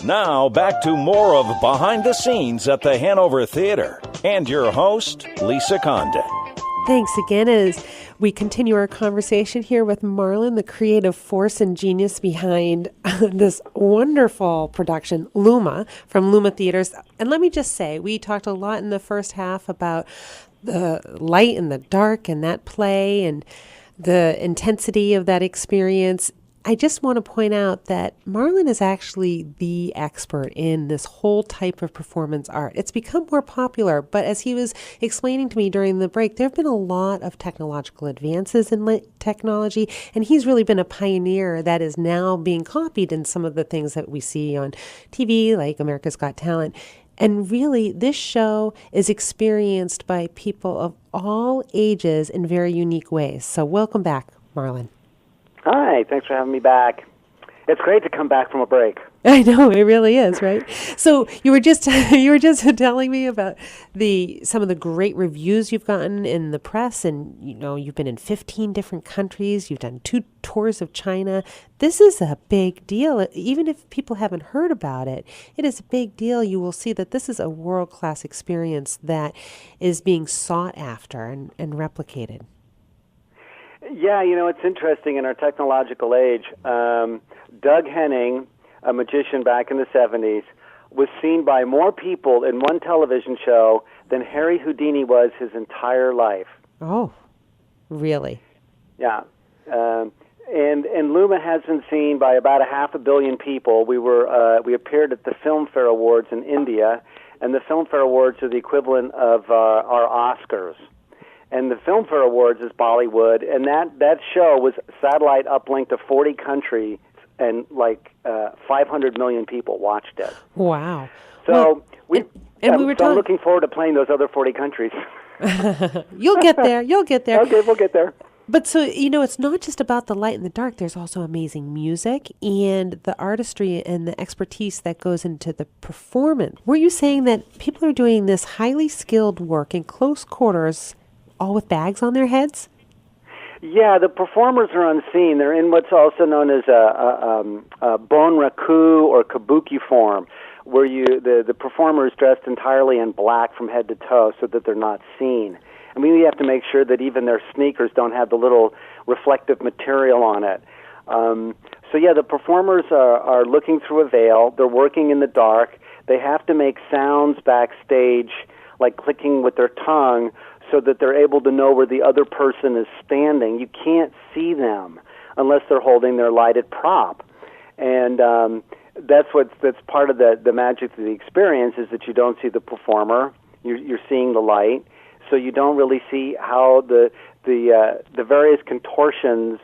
Now, back to more of Behind the Scenes at the Hanover Theater. And your host, Lisa Condon. Thanks again as we continue our conversation here with Marlin, the creative force and genius behind this wonderful production, Luma, from Luma Theaters. And let me just say, we talked a lot in the first half about the light and the dark and that play and the intensity of that experience. I just want to point out that Marlin is actually the expert in this whole type of performance art. It's become more popular, but as he was explaining to me during the break, there have been a lot of technological advances in technology, and he's really been a pioneer that is now being copied in some of the things that we see on TV, like America's Got Talent. And really, this show is experienced by people of all ages in very unique ways. So welcome back, Marlin. Hi, thanks for having me back. It's great to come back from a break. I know, it really is, right? So you were just telling me about some of the great reviews you've gotten in the press, and you've been in 15 different countries. You've done 2 tours of China. This is a big deal. Even if people haven't heard about it, it is a big deal. You will see that this is a world-class experience that is being sought after and replicated. Yeah, it's interesting in our technological age. Doug Henning, a magician back in the 70s, was seen by more people in one television show than Harry Houdini was his entire life. Oh, really? Yeah. And Luma has been seen by about 500 million people. We appeared at the Filmfare Awards in India, and the Filmfare Awards are the equivalent of our Oscars. And the Filmfare Awards is Bollywood, and that show was satellite uplinked to 40 countries, and 500 million people watched it. Wow. So I'm looking forward to playing those other 40 countries. You'll get there. Okay, we'll get there. But so, it's not just about the light and the dark. There's also amazing music and the artistry and the expertise that goes into the performance. Were you saying that people are doing this highly skilled work in close quarters, all with bags on their heads? Yeah, the performers are unseen. They're in what's also known as a bonraku or kabuki form, where the performer is dressed entirely in black from head to toe so that they're not seen. And we have to make sure that even their sneakers don't have the little reflective material on it. The performers are looking through a veil. They're working in the dark. They have to make sounds backstage, like clicking with their tongue, so that they're able to know where the other person is standing. You can't see them unless they're holding their lighted prop. And that's part of the magic of the experience, is that you don't see the performer. You're seeing the light. So you don't really see how the various contortions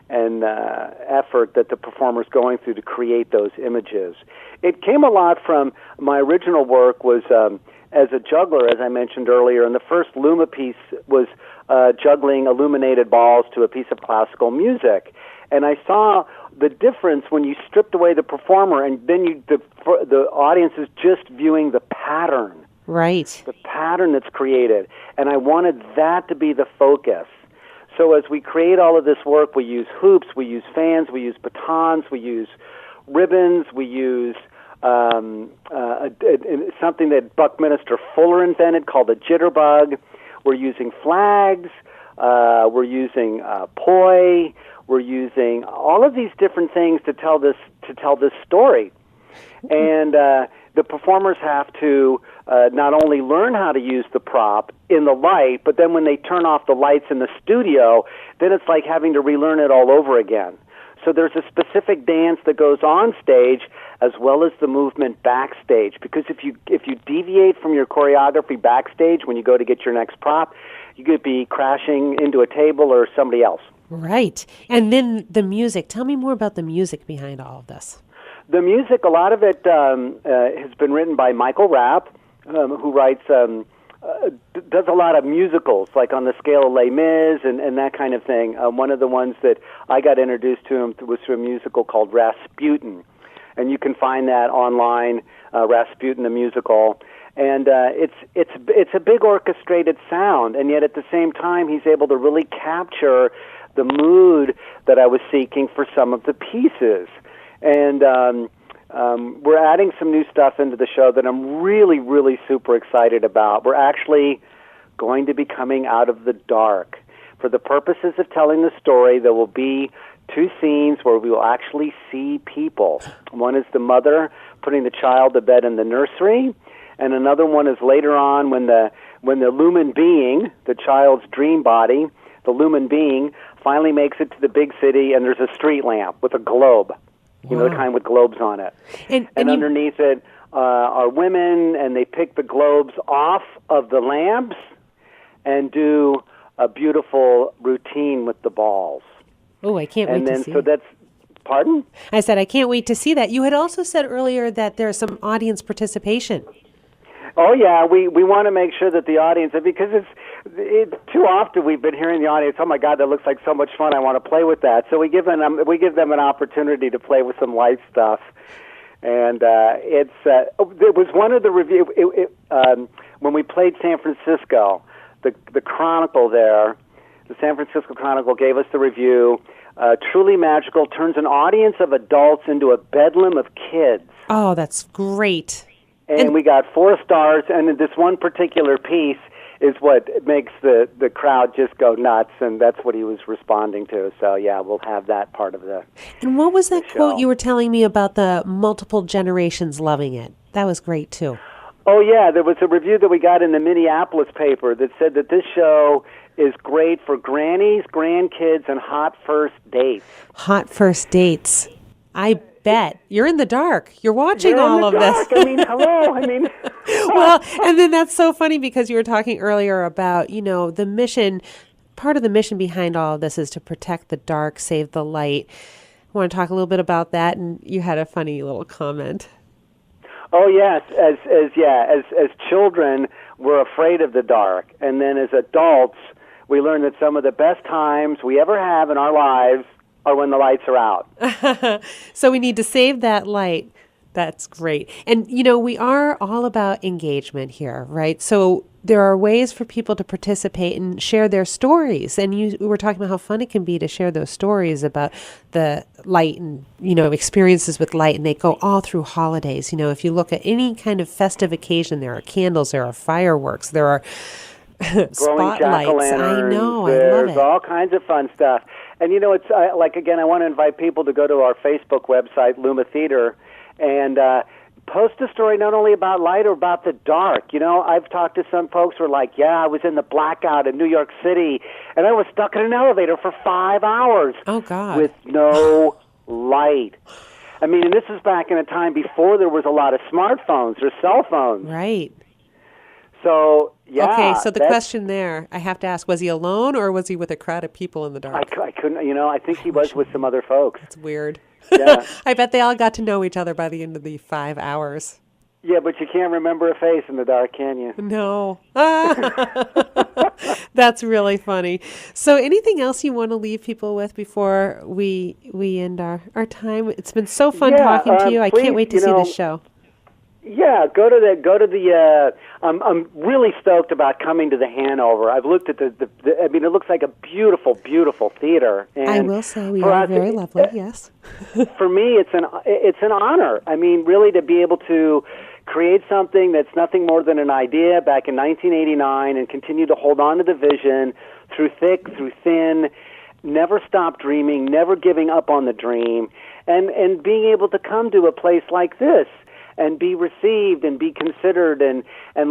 and effort that the performer's going through to create those images. It came a lot from my original work was as a juggler, as I mentioned earlier, and the first Luma piece was juggling illuminated balls to a piece of classical music. And I saw the difference when you stripped away the performer, and then the audience is just viewing the pattern. Right. The pattern that's created. And I wanted that to be the focus. So as we create all of this work, we use hoops, we use fans, we use batons, we use ribbons, we use something that Buckminster Fuller invented called a jitterbug. We're using flags. We're using poi. We're using all of these different things to tell this story. And the performers have to not only learn how to use the prop in the light, but then when they turn off the lights in the studio, then it's like having to relearn it all over again. So there's a specific dance that goes on stage as well as the movement backstage. Because if you deviate from your choreography backstage when you go to get your next prop, you could be crashing into a table or somebody else. Right. And then the music. Tell me more about the music behind all of this. The music, a lot of it has been written by Michael Rapp, who writes, does a lot of musicals, like on the scale of Les Mis and that kind of thing. One of the ones that I got introduced to him was through a musical called Rasputin. And you can find that online, Rasputin the musical. And it's a big orchestrated sound, and yet at the same time he's able to really capture the mood that I was seeking for some of the pieces. And we're adding some new stuff into the show that I'm really, really super excited about. We're actually going to be coming out of the dark. For the purposes of telling the story, there will be 2 scenes where we will actually see people. One is the mother putting the child to bed in the nursery, and another one is later on when the Lumen being, the child's dream body, the Lumen being, finally makes it to the big city, and there's a street lamp with a globe, you know, the kind with globes on it. And underneath it are women, and they pick the globes off of the lamps and do a beautiful routine with the balls. Oh, I can't wait to see. And then, so that's, pardon? I said, I can't wait to see that. You had also said earlier that there's some audience participation. Oh, yeah, we want to make sure that the audience, because it's too often we've been hearing the audience, oh, my God, that looks like so much fun, I want to play with that. So we give them an opportunity to play with some light stuff. And it was one of the reviews, when we played San Francisco, the Chronicle there, the San Francisco Chronicle gave us the review, truly magical, turns an audience of adults into a bedlam of kids. Oh, that's great. And we got 4 stars, and this one particular piece is what makes the crowd just go nuts, and that's what he was responding to. So, yeah, we'll have that part of the And what was that quote show. you were telling me about the multiple generations loving it? That was great, too. Oh, yeah, there was a review that we got in the Minneapolis paper that said that this show is great for grannies, grandkids, and hot first dates. Hot first dates. I bet. You're in the dark. You're watching all of this. I mean, hello. I mean, well, and then that's so funny because you were talking earlier about, you know, the mission. Part of the mission behind all of this is to protect the dark, save the light. I want to talk a little bit about that, and you had a funny little comment. Oh yes, as children we're afraid of the dark, and then as adults we learn that some of the best times we ever have in our lives are when the lights are out. So we need to save that light. That's great. And, you know, we are all about engagement here, right? So there are ways for people to participate and share their stories. And you were talking about how fun it can be to share those stories about the light and, you know, experiences with light. And they go all through holidays. You know, if you look at any kind of festive occasion, there are candles, there are fireworks, there are spotlights. I know, I love it. There's all kinds of fun stuff. And, you know, it's like, again, I want to invite people to go to our Facebook website, Luma Theater, and post a story not only about light or about the dark. You know, I've talked to some folks who are like, yeah, I was in the blackout in New York City, and I was stuck in an elevator for 5 hours. Oh, God. With no light. I mean, and this is back in a time before there was a lot of smartphones or cell phones. Right. So, yeah. Okay, so the question there, I have to ask, was he alone or was he with a crowd of people in the dark? I couldn't, you know, I think he was with some other folks. That's weird. Yeah. I bet they all got to know each other by the end of the 5 hours. Yeah, but you can't remember a face in the dark, can you? No. That's really funny. So anything else you want to leave people with before we end our time? It's been so fun talking to you. I can't wait to see this show. Yeah, go to the. I'm really stoked about coming to the Hanover. I've looked at the I mean, it looks like a beautiful, beautiful theater. And I will say we are very lovely. Yes. For me, it's an honor. I mean, really, to be able to create something that's nothing more than an idea back in 1989 and continue to hold on to the vision through thick, through thin, never stop dreaming, never giving up on the dream, and being able to come to a place like this and be received and be considered and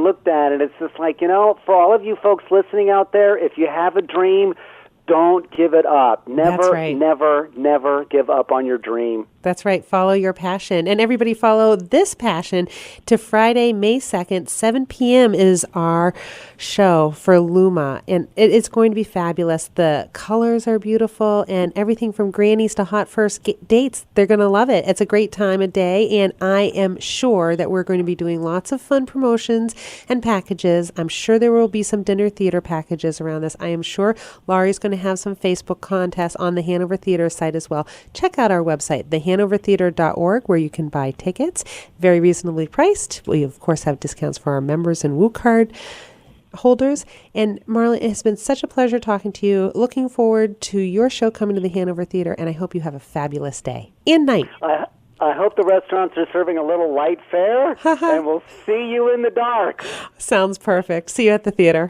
looked at. And it's just like, you know, for all of you folks listening out there, if you have a dream, don't give it up. Never, never give up on your dream. That's right. Follow your passion. And everybody follow this passion to Friday, May 2nd, 7 p.m. is our show for Luma. And it's going to be fabulous. The colors are beautiful and everything from grannies to hot first dates. They're going to love it. It's a great time of day. And I am sure that we're going to be doing lots of fun promotions and packages. I'm sure there will be some dinner theater packages around this. I am sure Laurie's going to have some Facebook contests on the Hanover Theater site as well. Check out our website, hanovertheater.org, where you can buy tickets, very reasonably priced. We, of course, have discounts for our members and Woo Card holders. And Marlin, it has been such a pleasure talking to you. Looking forward to your show coming to the Hanover Theater, and I hope you have a fabulous day and night. I hope the restaurants are serving a little light fare, and we'll see you in the dark. Sounds perfect. See you at the theater.